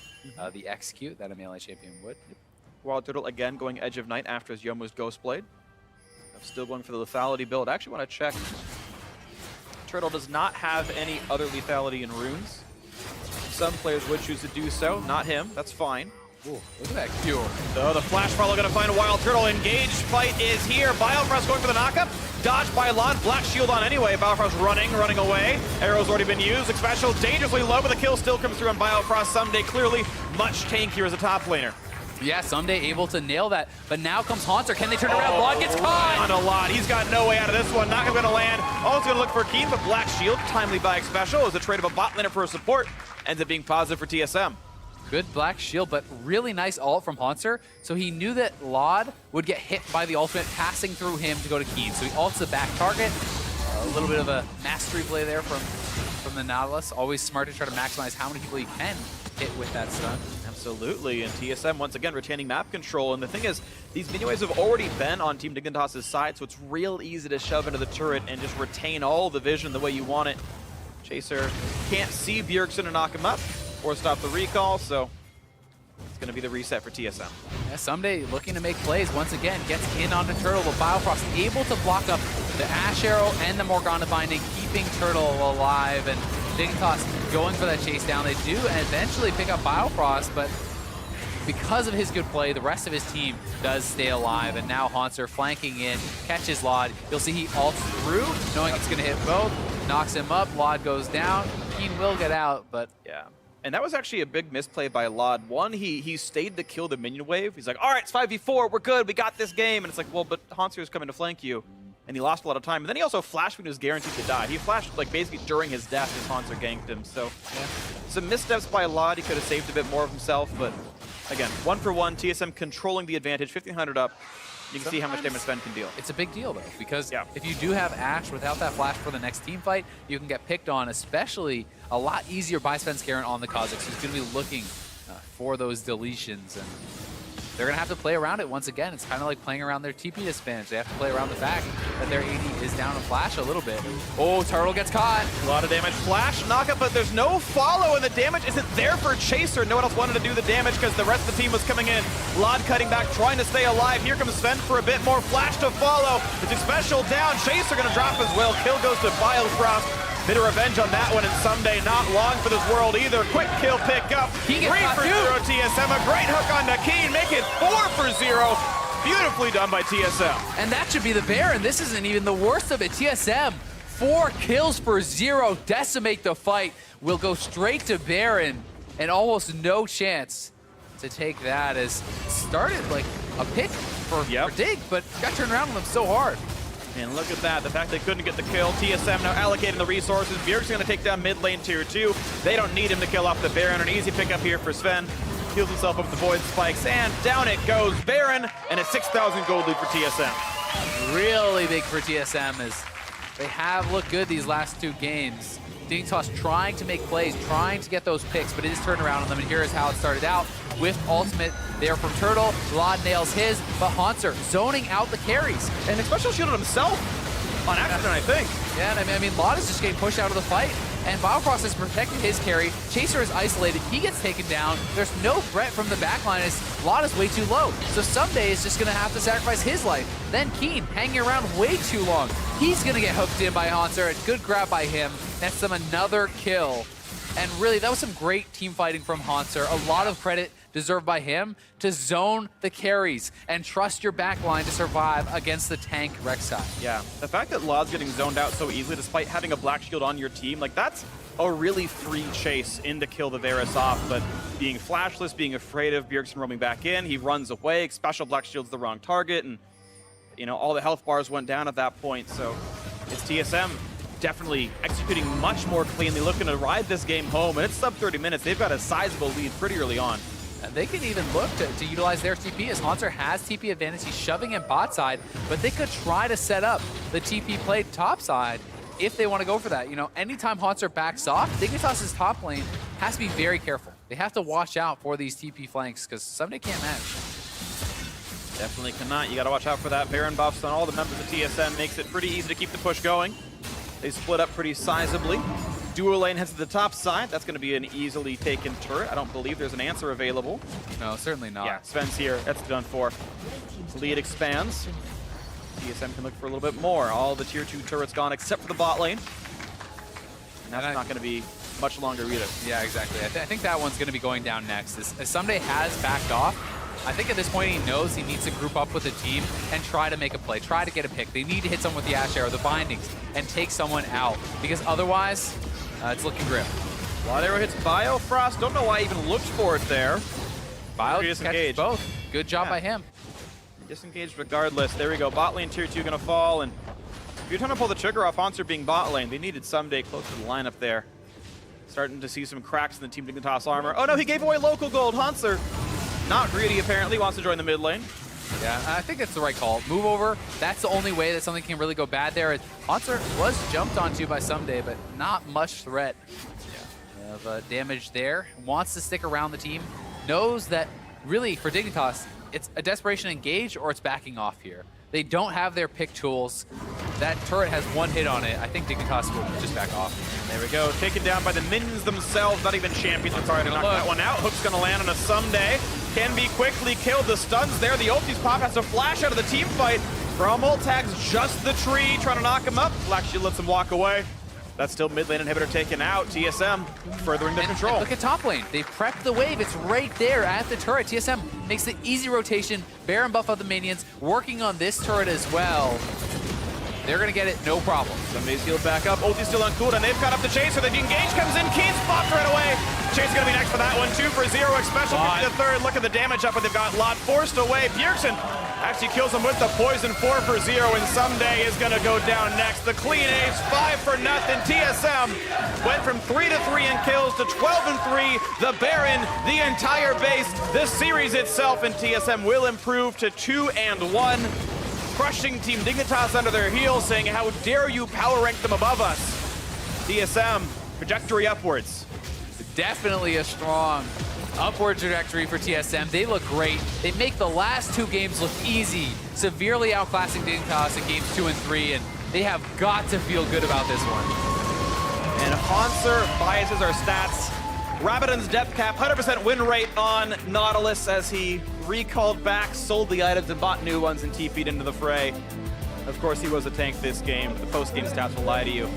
the execute that a melee champion would. Wild Turtle, again, going Edge of Night after his Youmuu's Ghost Blade. Still going for the lethality build. I actually want to check. Turtle does not have any other lethality in runes. Some players would choose to do so. Not him. That's fine. Ooh, look at that Q. So the Flash follow going to find a Wild Turtle. Engage fight is here. Biofrost going for the knockup. Dodged by Lod. Black shield on anyway. Biofrost running away. Arrow's already been used. Special dangerously low, but the kill still comes through on Biofrost. Someday clearly much tankier as a top laner. Yeah, Someday able to nail that, but now comes Haunter. Can they turn around? Lod gets caught! On a lot. He's got no way out of this one. Knockup going to land. Also going to look for Keen, but Black Shield, timely by Special, as a trade of a bot laner for a support, ends up being positive for TSM. Good Black Shield, but really nice ult from Haunter. So he knew that Lod would get hit by the ultimate passing through him to go to Keen. So he ults the back target. A little bit of a mastery play there from the Nautilus. Always smart to try to maximize how many people he can hit with that stun. Absolutely, and TSM once again retaining map control. And the thing is, these mini waves have already been on Team Dignitas' side, so it's real easy to shove into the turret and just retain all the vision the way you want it. Chaser can't see Bjergsen to knock him up or stop the recall, so it's going to be the reset for TSM. Yeah, Someday looking to make plays once again, gets in onto Turtle, but Biofrost able to block up the Ash Arrow and the Morgana Binding, keeping Turtle alive, and Dignitas going for that chase down. They do eventually pick up Biofrost, but because of his good play, the rest of his team does stay alive, and now Haunter flanking in, catches Lod. You'll see he ults through, knowing it's going to hit both, knocks him up, Lod goes down. Keen will get out, but... Yeah. And that was actually a big misplay by Lod. One, he stayed to kill the minion wave. He's like, all right, it's 5v4, we're good, we got this game. And it's like, well, but Haunter is coming to flank you. And he lost a lot of time. And then he also flashed when he was guaranteed to die. He flashed like basically during his death as Haunter ganked him. So yeah, some missteps by Lod. He could have saved a bit more of himself. But again, 1-for-1, TSM controlling the advantage, 1,500 up. You can see how much damage Sven can deal. It's a big deal, though, because if you do have Ashe without that flash for the next team fight, you can get picked on, especially a lot easier by Svenskeren on the Kha'Zix, who's going to be looking for those deletions. And they're going to have to play around it once again. It's kind of like playing around their TP disadvantage. They have to play around the fact that their AD is down a flash a little bit. Oh, Turtle gets caught. A lot of damage. Flash, knockup, but there's no follow, and the damage isn't there for Chaser. No one else wanted to do the damage because the rest of the team was coming in. Lod cutting back, trying to stay alive. Here comes Sven for a bit more. Flash to follow. It's a special down. Chaser going to drop as well. Kill goes to Biofrost. Bit of revenge on that one, and Someday not long for this world either. Quick kill pick up. 3 for 0 TSM. A great hook on Nakeen. Make it 4 for 0. Beautifully done by TSM. And that should be the Baron. This isn't even the worst of it. TSM, 4 kills for 0. Decimate the fight. Will go straight to Baron, and almost no chance to take that, as started like a pick for Dig, but got turned around on them so hard. And look at that, the fact they couldn't get the kill. TSM now allocating the resources. Bjerg's going to take down mid lane tier 2. They don't need him to kill off the Baron. An easy pickup here for Sven. Heals himself up with the Void Spikes, and down it goes Baron, and a 6,000 gold lead for TSM. Really big for TSM, as they have looked good these last 2 games. Dignitas trying to make plays, trying to get those picks, but it is turned around on them, and here is how it started out. With ultimate there from Turtle, Lod nails his, but Haunter zoning out the carries. And Special shielded himself on accident, I think. Yeah, and I mean, Lod is just getting pushed out of the fight, and Biofrost has protected his carry. Chaser is isolated. He gets taken down. There's no threat from the backline as Lot is way too low. So Someday is just going to have to sacrifice his life. Then Keen hanging around way too long. He's going to get hooked in by Hanser. A good grab by him. Nets them another kill. And really, that was some great team fighting from Hanser. A lot of credit deserved by him to zone the carries and trust your backline to survive against the tank Rek'Sai. Yeah, the fact that Law's getting zoned out so easily despite having a black shield on your team, like that's a really free chase in to kill the Varus off, but being flashless, being afraid of Bjergsen roaming back in, he runs away, special black shield's the wrong target, and you know, all the health bars went down at that point, so it's TSM definitely executing much more cleanly, looking to ride this game home, and it's sub 30 minutes. They've got a sizable lead pretty early on. And they can even look to utilize their TP as Hanser has TP advantage. He's shoving in bot side, but they could try to set up the TP play top side if they want to go for that. You know, anytime Hanser backs off, Dignitas' top lane has to be very careful. They have to watch out for these TP flanks because Someday can't manage. Definitely cannot. You got to watch out for that. Baron buffs on all the members of TSM makes it pretty easy to keep the push going. They split up pretty sizably. Dual lane heads to the top side. That's going to be an easily taken turret. I don't believe there's an answer available. No, certainly not. Yeah, Sven's here. That's done for. Lead expands. TSM can look for a little bit more. All the tier 2 turrets gone except for the bot lane. And that's not going to be much longer either. Yeah, exactly. I think that one's going to be going down next. As Someday has backed off, I think at this point he knows he needs to group up with the team and try to make a play, try to get a pick. They need to hit someone with the Ash Arrow, the bindings, and take someone out because otherwise it's looking grim. Wild Arrow hits Biofrost. Don't know why I even looked for it there. Bio catches both. Good job by him. Disengaged regardless. There we go. Bot lane tier 2 gonna fall, and if you're trying to pull the trigger off Hanser being bot lane, they needed Someday close to the lineup there. Starting to see some cracks in the Team Dignitas armor. Oh no, he gave away local gold. Hanser, not greedy apparently, wants to join the mid lane. Yeah, I think that's the right call. Move over. That's the only way that something can really go bad there. Hanser was jumped onto by Someday, but not much threat of damage there. Wants to stick around the team. Knows that really for Dignitas, it's a desperation engage or it's backing off here. They don't have their pick tools. That turret has one hit on it. I think Dignitas will just back off. There we go. Taken down by the minions themselves. Not even champions required to knock that one out. Hook's going to land on a Someday. Can be quickly killed. The stun's there. The ulti's pop has to flash out of the team fight. Bramble tags just the tree, trying to knock him up. Black Shield lets him walk away. That's still mid lane inhibitor taken out. TSM furthering their control. And look at top lane. They prepped the wave. It's right there at the turret. TSM makes the easy rotation. Baron buff of the minions. Working on this turret as well. They're going to get it, no problem. Somebody's healed back up. Ulti's still on cooldown. They've got up the Chaser. The engage comes in. Keen's popped right away. Chaser's going to be next for that one. 2 for 0. Special for the third. Look at the damage up, but they've got Lot forced away. Bjergsen actually kills him with the poison. 4 for 0, and Someday is going to go down next. The clean ace, 5 for nothing. TSM went from 3 to 3 in kills to 12 and 3. The Baron, the entire base, the series itself, and TSM will improve to 2 and 1. Crushing Team Dignitas under their heels, saying, how dare you power rank them above us? TSM, trajectory upwards. Definitely a strong upward trajectory for TSM. They look great. They make the last 2 games look easy, severely outclassing Dignitas in games 2 and 3, and they have got to feel good about this one. And Hanser biases our stats. Rabadon's depth cap, 100% win rate on Nautilus as he recalled back, sold the items, and bought new ones and TP'd into the fray. Of course, he was a tank this game. The post-game stats will lie to you.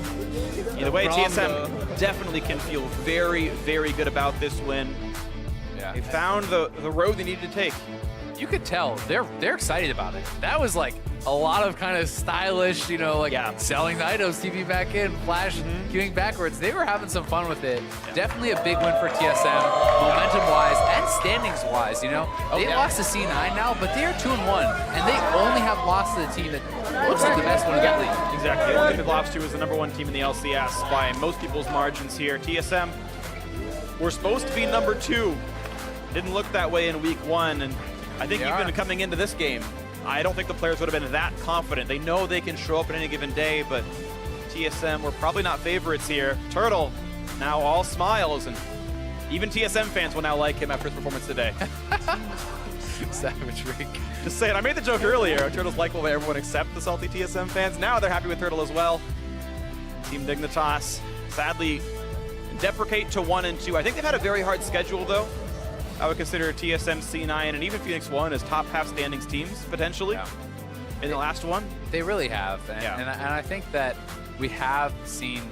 Either way, TSM definitely can feel very, very good about this win. Yeah. They found the road they needed to take. You could tell they're excited about it. That was like a lot of kind of stylish, you know, like selling the items, TP back in, flash, queuing backwards. They were having some fun with it. Definitely a big win for TSM, momentum-wise and standings-wise, you know. They lost to C9 now, but they are 2 and 1, and they only have lost to the team that looks like the best one in the league. Exactly. Olympic Lobster was the #1 team in the LCS by most people's margins here. TSM were supposed to be #2. Didn't look that way in week 1, and I think even coming into this game, I don't think the players would have been that confident. They know they can show up on any given day, but TSM were probably not favorites here. Turtle, now all smiles, and even TSM fans will now like him after his performance today. Savage Rick. Just saying, I made the joke earlier. Turtle's likable by everyone except the salty TSM fans. Now they're happy with Turtle as well. Team Dignitas, sadly, deprecate to 1 and 2. I think they've had a very hard schedule, though. I would consider TSM, C9, and even Phoenix 1 as top half standings teams, potentially, in the last one. They really have. And I think that we have seen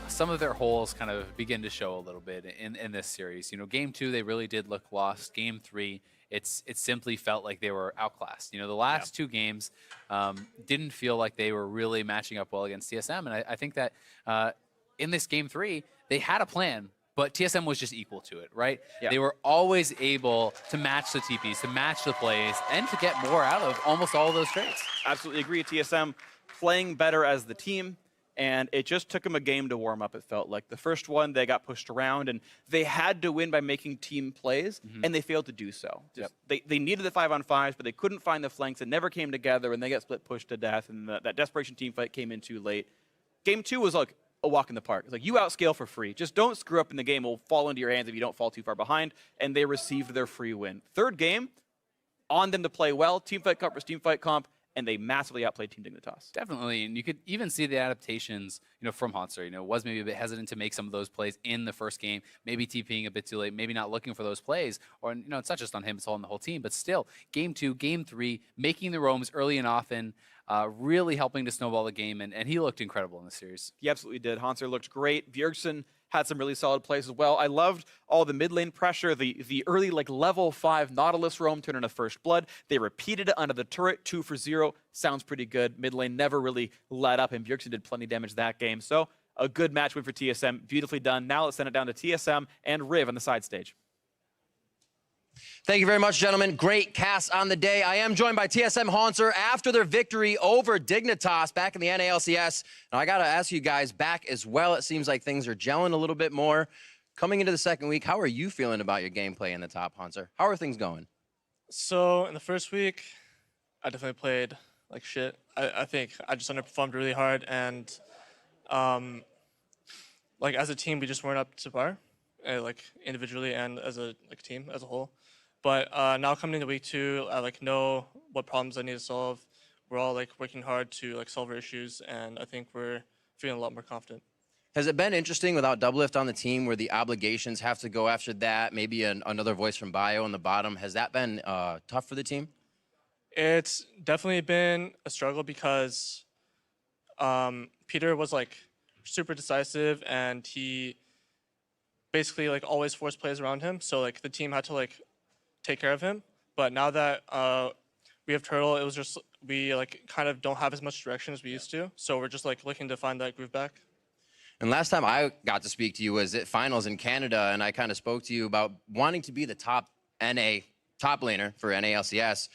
some of their holes kind of begin to show a little bit in this series. Game 2, they really did look lost. Game 3, it simply felt like they were outclassed. The last 2 games didn't feel like they were really matching up well against TSM. And I think that in this Game 3, they had a plan, but TSM was just equal to it, right? Yeah. They were always able to match the TPs, to match the plays, and to get more out of almost all of those trades. Absolutely agree. TSM playing better as the team, and it just took them a game to warm up, it felt like. The first one, they got pushed around, and they had to win by making team plays, and they failed to do so. They needed the 5-on-5s, but they couldn't find the flanks. It never came together, and they got split pushed to death, and that desperation team fight came in too late. Game 2 was like a walk in the park. It's like, you outscale for free. Just don't screw up in the game. It will fall into your hands if you don't fall too far behind, and they received their free win. Third game, on them to play well, team fight comp versus team fight comp, and they massively outplayed Team Dignitas. Definitely, and you could even see the adaptations, from Hauntzer. Was maybe a bit hesitant to make some of those plays in the first game, maybe TPing a bit too late, maybe not looking for those plays, or it's not just on him, it's all on the whole team. But still, Game 2, Game 3, making the roams early and often, really helping to snowball the game, and he looked incredible in the series. He absolutely did. Hauntzer looked great. Bjergsen had some really solid plays as well. I loved all the mid lane pressure, the early level 5 Nautilus roam turn into First Blood. They repeated it under the turret, 2 for 0. Sounds pretty good. Mid lane never really let up, and Bjergsen did plenty of damage that game. So a good match win for TSM. Beautifully done. Now let's send it down to TSM and Riv on the side stage. Thank you very much, gentlemen. Great cast on the day. I am joined by TSM Hauntzer after their victory over Dignitas back in the NALCS. And I got to ask you guys back as well. It seems like things are gelling a little bit more. Coming into the second week, how are you feeling about your gameplay in the top, Hauntzer? How are things going? So in the first week, I definitely played like shit. I think I just underperformed really hard. And as a team, we just weren't up to par, individually and as a team as a whole. But now coming into week 2, I know what problems I need to solve. We're all working hard to solve our issues, and I think we're feeling a lot more confident. Has it been interesting without Doublelift on the team where the obligations have to go after that? Maybe another voice from Bio on the bottom. Has that been tough for the team? It's definitely been a struggle because Peter was super decisive, and he basically always forced plays around him. So the team had to take care of him. But now that we have Turtle, it was just we kind of don't have as much direction as we used to. So we're just looking to find that groove back. And last time I got to speak to you was at finals in Canada, and I kind of spoke to you about wanting to be the top laner for NALCS.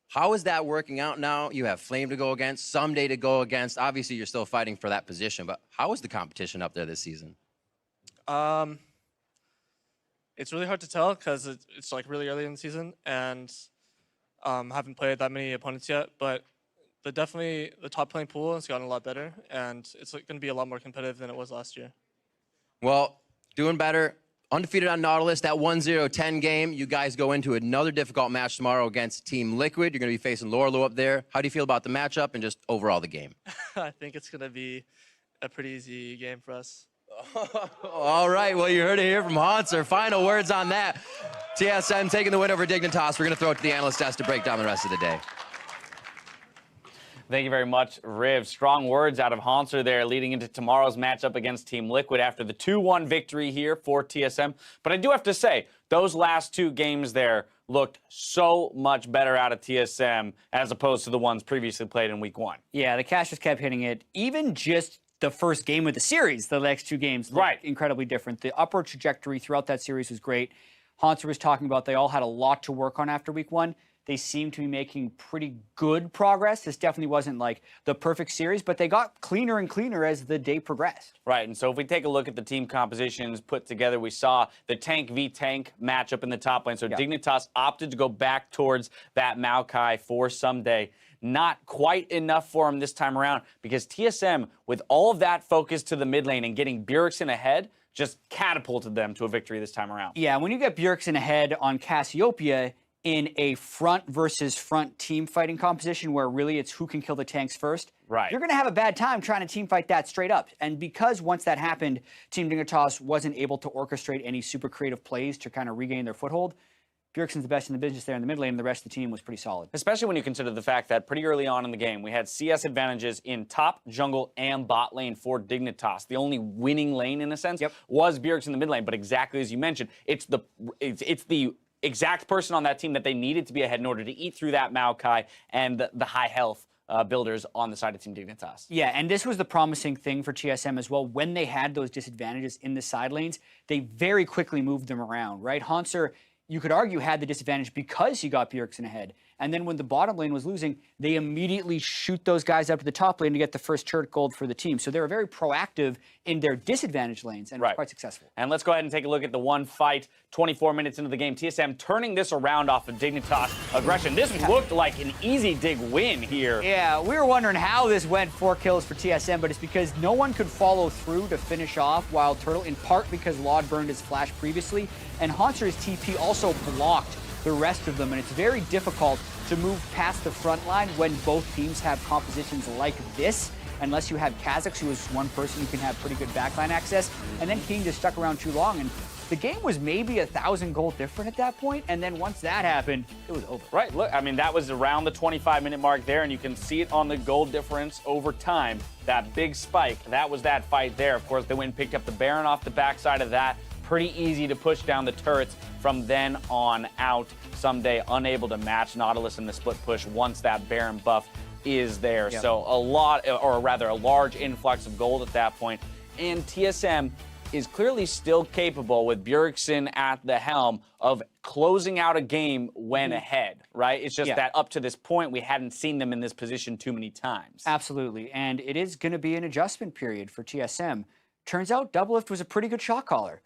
How is that working out now? You have Flame to go against, Someday to go against. Obviously, you're still fighting for that position, but how is the competition up there this season? It's really hard to tell because it's really early in the season, and haven't played that many opponents yet. But definitely the top playing pool has gotten a lot better, and it's going to be a lot more competitive than it was last year. Well, doing better. Undefeated on Nautilus, that 1-0-10 game. You guys go into another difficult match tomorrow against Team Liquid. You're going to be facing Lorlo up there. How do you feel about the matchup and just overall the game? I think it's going to be a pretty easy game for us. All right, well, you heard it here from Hauntzer. Final words on that. TSM taking the win over Dignitas. We're going to throw it to the analyst desk to break down the rest of the day. Thank you very much, Riv. Strong words out of Hauntzer there leading into tomorrow's matchup against Team Liquid after the 2-1 victory here for TSM. But I do have to say, those last 2 games there looked so much better out of TSM as opposed to the ones previously played in week 1. Yeah, the cash just kept hitting it. Even just the first game of the series, the next 2 games looked incredibly different. The upward trajectory throughout that series was great. Hauntzer was talking about they all had a lot to work on after week 1. They seem to be making pretty good progress. This definitely wasn't the perfect series, but they got cleaner and cleaner as the day progressed. Right, and so if we take a look at the team compositions put together, we saw the tank v tank matchup in the top lane. So Dignitas opted to go back towards that Maokai for Someday. Not quite enough for him this time around because TSM, with all of that focus to the mid lane and getting Bjergsen ahead, just catapulted them to a victory this time around. Yeah, when you get Bjergsen ahead on Cassiopeia, in a front versus front team fighting composition where really it's who can kill the tanks first, Right. you're going to have a bad time trying to team fight that straight up. And because once that happened, Team Dignitas wasn't able to orchestrate any super creative plays to kind of regain their foothold, Bjergsen's the best in the business there in the mid lane, and the rest of the team was pretty solid. Especially when you consider the fact that pretty early on in the game, we had CS advantages in top, jungle, and bot lane for Dignitas. The only winning lane, in a sense, was Bjergsen in the mid lane. But exactly as you mentioned, it's the exact person on that team that they needed to be ahead in order to eat through that Maokai and the high health builders on the side of Team Dignitas. Yeah, and this was the promising thing for TSM as well. When they had those disadvantages in the side lanes, they very quickly moved them around, right? Hansser, you could argue, had the disadvantage because he got Bjergsen ahead. And then when the bottom lane was losing, they immediately shoot those guys up to the top lane to get the first turret gold for the team. So they were very proactive in their disadvantaged lanes and were quite successful. And let's go ahead and take a look at the one fight 24 minutes into the game. TSM turning this around off of Dignitas aggression. This looked like an easy dig win here. Yeah, we were wondering how this went 4 kills for TSM, but it's because no one could follow through to finish off Wild Turtle, in part because Laud burned his flash previously, and Haunter's TP also blocked the rest of them, and it's very difficult to move past the front line when both teams have compositions like this, unless you have Kha'Zix, who is one person who can have pretty good backline access, and then King just stuck around too long, and the game was maybe 1,000 gold different at that point, and then once that happened, it was over. Right, look, I mean, that was around the 25-minute mark there, and you can see it on the gold difference over time. That big spike, that was that fight there. Of course, they went and picked up the Baron off the backside of that. Pretty easy to push down the turrets from then on out. Someday unable to match Nautilus in the split push once that Baron buff is there. Yep. So a lot, or rather a large influx of gold at that point. And TSM is clearly still capable, with Bjergsen at the helm, of closing out a game when ahead, right? It's just that up to this point, we hadn't seen them in this position too many times. Absolutely, and it is going to be an adjustment period for TSM. Turns out Doublelift was a pretty good shot caller.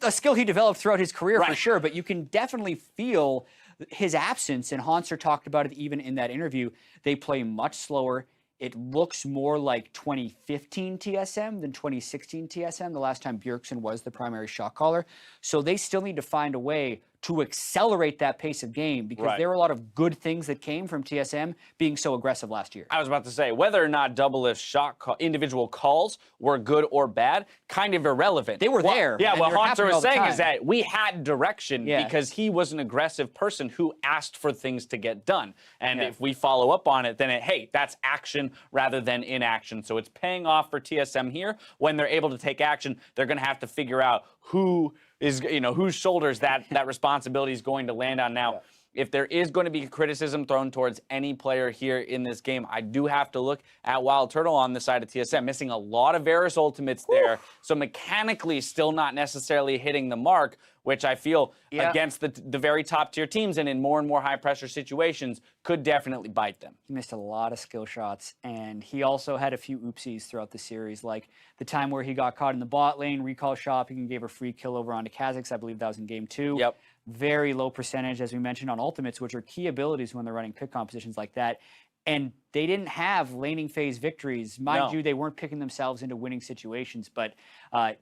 A skill he developed throughout his career for sure, but you can definitely feel his absence, and Hansser talked about it even in that interview. They play much slower. It looks more like 2015 TSM than 2016 TSM, the last time Bjergsen was the primary shot caller. So they still need to find a way to accelerate that pace of game, because there were a lot of good things that came from TSM being so aggressive last year. I was about to say, whether or not Doublelift's individual calls were good or bad, kind of irrelevant. They were there. Yeah, what Haunter was saying is that that we had direction because he was an aggressive person who asked for things to get done. And if we follow up on it, then hey, that's action rather than inaction. So it's paying off for TSM here. When they're able to take action, they're going to have to figure out who is, whose shoulders that responsibility is going to land on. Now, if there is going to be criticism thrown towards any player here in this game, I do have to look at Wild Turtle on the side of TSM, missing a lot of Varus ultimates there. So mechanically still not necessarily hitting the mark, which I feel against the very top tier teams and in more and more high pressure situations could definitely bite them. He missed a lot of skill shots, and he also had a few oopsies throughout the series, like the time where he got caught in the bot lane, recall shop, he gave a free kill over onto Kha'Zix. I believe that was in game 2. Yep. Very low percentage, as we mentioned, on ultimates, which are key abilities when they're running pick compositions like that. And they didn't have laning phase victories. Mind you, they weren't picking themselves into winning situations, but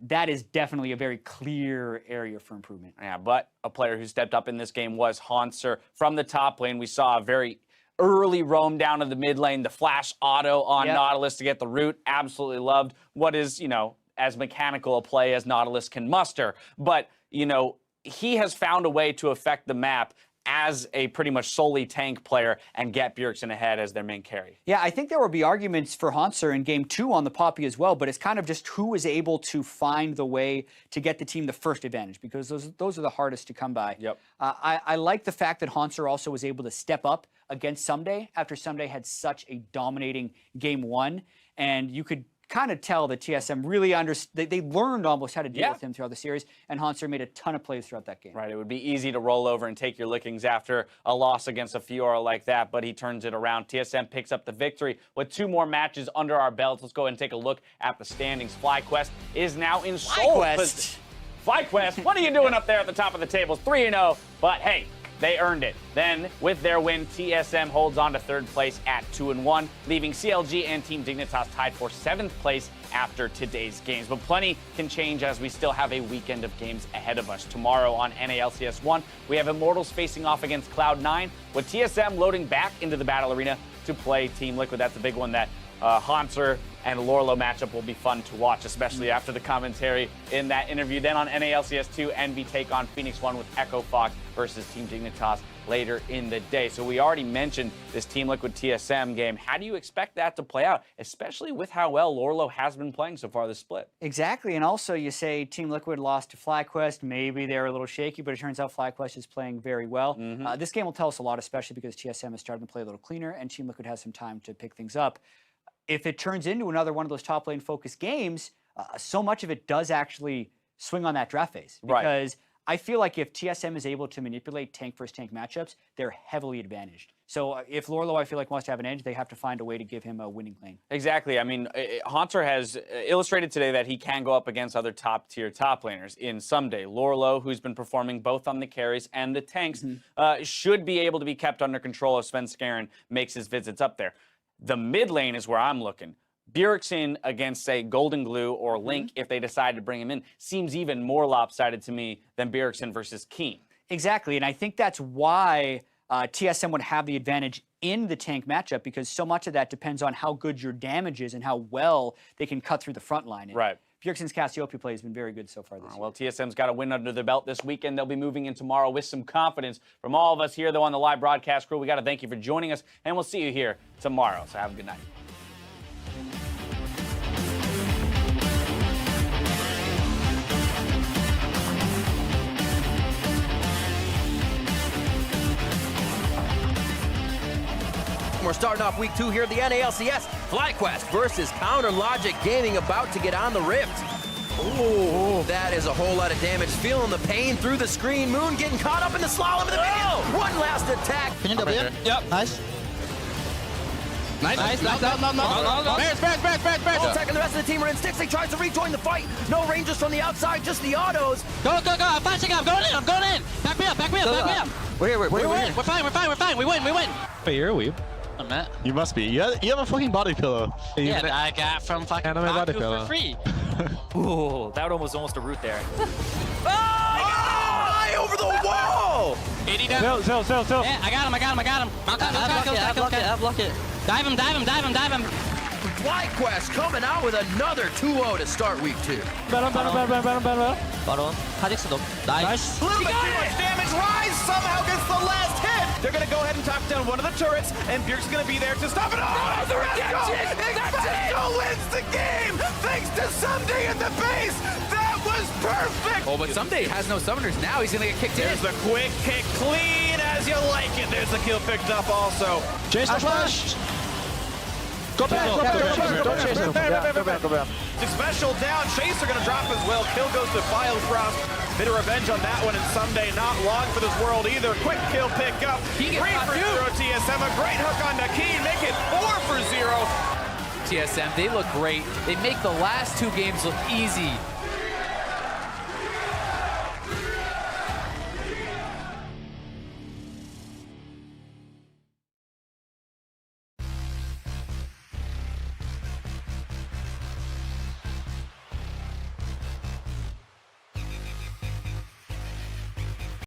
that is definitely a very clear area for improvement. Yeah, but a player who stepped up in this game was Haunter. From the top lane, we saw a very early roam down to the mid lane, the flash auto on Nautilus to get the root. Absolutely loved what is, as mechanical a play as Nautilus can muster. But, he has found a way to affect the map as a pretty much solely tank player and get Bjergsen ahead as their main carry. Yeah, I think there will be arguments for Haunter in game 2 on the Poppy as well, but it's kind of just who is able to find the way to get the team the first advantage, because those are the hardest to come by. Yep. I like the fact that Haunter also was able to step up against Someday after Someday had such a dominating game 1, and you could kind of tell that TSM really they learned almost how to deal with him throughout the series, and Haunter made a ton of plays throughout that game. Right, it would be easy to roll over and take your lickings after a loss against a Fiora like that, but he turns it around. TSM picks up the victory with 2 more matches under our belts. Let's go ahead and take a look at the standings. FlyQuest is now in sole position. FlyQuest, what are you doing up there at the top of the tables? 3-0, but hey, They earned it. Then, with their win, TSM holds on to 3rd place at 2-1, leaving CLG and Team Dignitas tied for 7th place after today's games. But plenty can change as we still have a weekend of games ahead of us. Tomorrow on NALCS 1, we have Immortals facing off against Cloud9, with TSM loading back into the battle arena to play Team Liquid. That's a big one. That Haunter and Lorlo matchup will be fun to watch, especially after the commentary in that interview. Then on NALCS 2, Envy take on Phoenix 1 with Echo Fox versus Team Dignitas later in the day. So we already mentioned this Team Liquid TSM game. How do you expect that to play out, especially with how well Lorlo has been playing so far this split? Exactly, and also you say Team Liquid lost to FlyQuest. Maybe they were a little shaky, but it turns out FlyQuest is playing very well. This game will tell us a lot, especially because TSM is starting to play a little cleaner, and Team Liquid has some time to pick things up. If it turns into another one of those top lane focused games, so much of it does actually swing on that draft phase. Because I feel like if TSM is able to manipulate tank versus tank matchups, they're heavily advantaged. So if Lorlo, I feel like, wants to have an edge, they have to find a way to give him a winning lane. Exactly. I mean, Haunter has illustrated today that he can go up against other top-tier top laners in someday. Lorlo, who's been performing both on the carries and the tanks, should be able to be kept under control if Svenskeren makes his visits up there. The mid lane is where I'm looking. Bjergsen against, say, Golden Glue or Link, if they decide to bring him in, seems even more lopsided to me than Bjergsen versus Keen. Exactly, and I think that's why TSM would have the advantage in the tank matchup, because so much of that depends on how good your damage is and how well they can cut through the front line. Right. Bjergsen's Cassiopeia play has been very good so far this year. Well, TSM's got a win under their belt this weekend. They'll be moving in tomorrow with some confidence. From all of us here, though, on the live broadcast crew, we got to thank you for joining us, and we'll see you here tomorrow. So have a good night. We're starting off week 2 here at the NALCS. FlyQuest versus Counter Logic Gaming about to get on the Rift. Ooh, that is a whole lot of damage. Feeling the pain through the screen. Moon getting caught up in the slalom of the video. One last attack. Can you double in? Yep. Nice. Nice. No. Bears attacking the rest of the team are in. Stixley tries to rejoin the fight. No rangers from the outside, just the autos. Go. I'm flashing. I'm going in. Back me up. We're here. We're fine. We win. Wait, you're a weeb. I'm Matt. You must be. You have a fucking body pillow. Yeah, that I got from fucking Anime body Baku pillow. for free. Ooh, that was almost a root there. High over the wall. 80 down. Zell. Yeah, I got him. I block it. Dive him. FlyQuest coming out with another 2-0 to start week 2. 바로 카직스 높. 나이스. A little bit too much damage. Rise somehow gets the last hit. They're going to go ahead and top down one of the turrets, and Bjergsen's going to be there to stop it. Oh, the Executo wins the game thanks to Someday in the base. That was perfect. Oh, but Someday has no summoners now. He's going to get kicked There's the quick kick, clean as you like it. There's the kill picked up also. Chase the flash. Go back. Don't chase him. Go back. The special down. Chase are going to drop as well. Kill goes to Biofrost. Bit of revenge on that one, and Someday not long for this world either. Quick kill pick up. 3 for 0 TSM. A great hook on Nakeen. Make it 4 for 0. TSM, they look great. They make the last 2 games look easy.